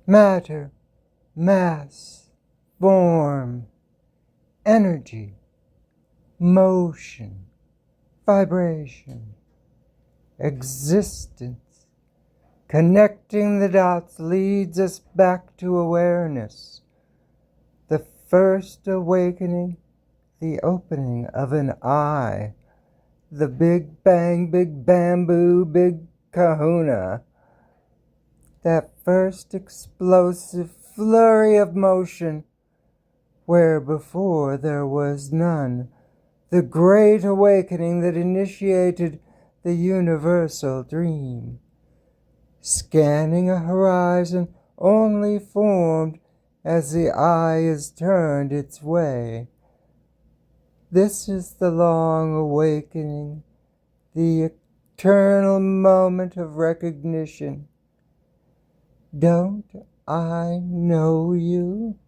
matter, mass, form, energy, motion, vibration, existence. Connecting the dots leads us back to awareness. The first awakening, the opening of an eye. The big bang, big bamboo, big kahuna. That first explosive flurry of motion where before there was none. The great awakening that initiated the universal dream. Scanning a horizon only formed as the eye is turned its way. This is the long awakening, the eternal moment of recognition. Don't I know you?